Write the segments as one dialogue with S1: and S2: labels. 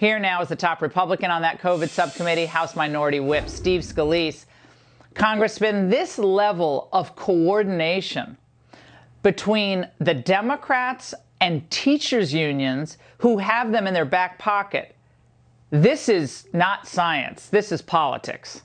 S1: Here now is the top Republican on that COVID subcommittee, House Minority Whip Steve Scalise. Congressman, this level of coordination between the Democrats and teachers' unions who have them in their back pocket, this is not science. This is politics.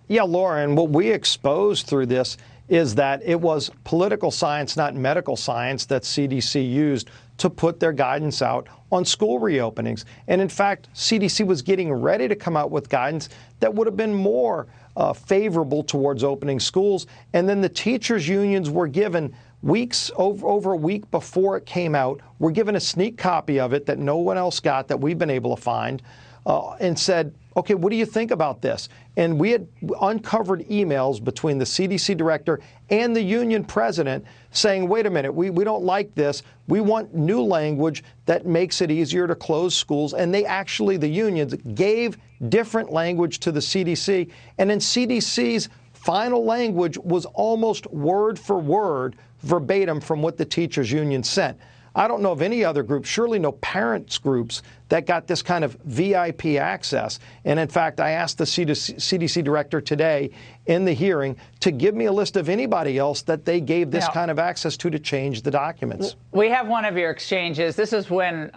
S2: Yeah, Laura, and what we exposed through this is that it was political science, not medical science, that CDC used to put their guidance out on school reopenings. And in fact, CDC was getting ready to come out with guidance that would have been more favorable towards opening schools. And then the teachers' unions were given weeks, over a week before it came out, were given a sneak copy of it that no one else got, that we've been able to find, and said, okay, what do you think about this? And we had uncovered emails between the CDC director and the union president saying, wait a minute, we don't like this. We want new language that makes it easier to close schools. And they actually, the unions, gave different language to the CDC. And then CDC's final language was almost word for word verbatim from what the teachers union sent. I don't know of any other group, surely no parents groups, that got this kind of VIP access. And in fact, I asked the CDC director today in the hearing to give me a list of anybody else that they gave this kind of access to change the documents.
S1: We have one of your exchanges. This is when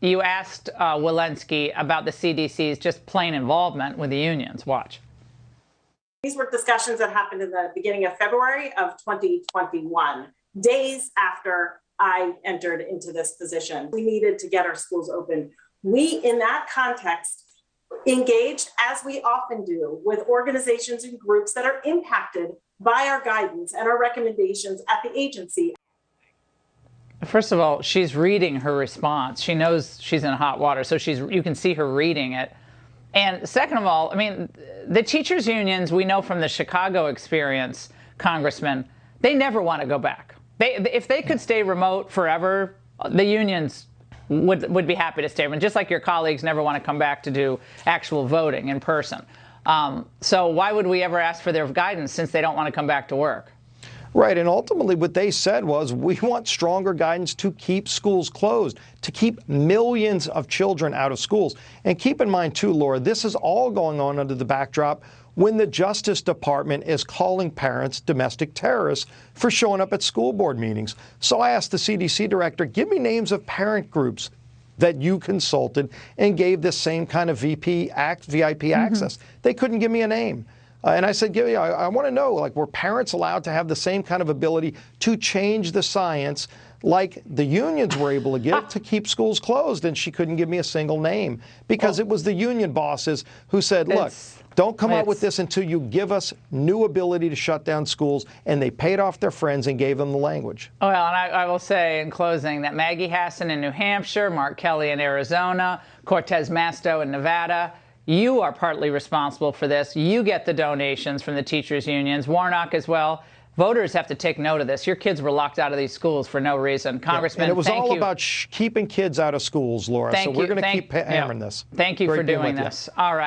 S1: you asked Walensky about the CDC's just plain involvement with the unions. Watch.
S3: These were discussions that happened in the beginning of February of 2021, days after I entered into this position. We needed to get our schools open. We, in that context, engaged, as we often do, with organizations and groups that are impacted by our guidance and our recommendations at the agency.
S1: First of all, she's reading her response. She knows she's in hot water, so you can see her reading it. And second of all, I mean, the teachers' unions, we know from the Chicago experience, Congressman, they never want to go back. If they could stay remote forever, the unions would be happy to stay. And just like your colleagues never want to come back to do actual voting in person. So why would we ever ask for their guidance since they don't want to come back to work?
S2: Right, and ultimately what they said was, we want stronger guidance to keep schools closed, to keep millions of children out of schools. And keep in mind too, Laura, this is all going on under the backdrop when the Justice Department is calling parents domestic terrorists for showing up at school board meetings. So I asked the CDC director, give me names of parent groups that you consulted and gave this same kind of VIP access. They couldn't give me a name. And I said, I want to know, like, were parents allowed to have the same kind of ability to change the science like the unions were able to get to keep schools closed? And she couldn't give me a single name because it was the union bosses who said, look, don't come out with this until you give us new ability to shut down schools. And they paid off their friends and gave them the language.
S1: Well, and I will say in closing that Maggie Hassan in New Hampshire, Mark Kelly in Arizona, Cortez Masto in Nevada, you are partly responsible for this. You get the donations from the teachers' unions. Warnock as well. Voters have to take note of this. Your kids were locked out of these schools for no reason. Congressman,
S2: and it was all about keeping kids out of schools, Laura. So we're going to keep hammering this.
S1: Thank you for doing this. All right.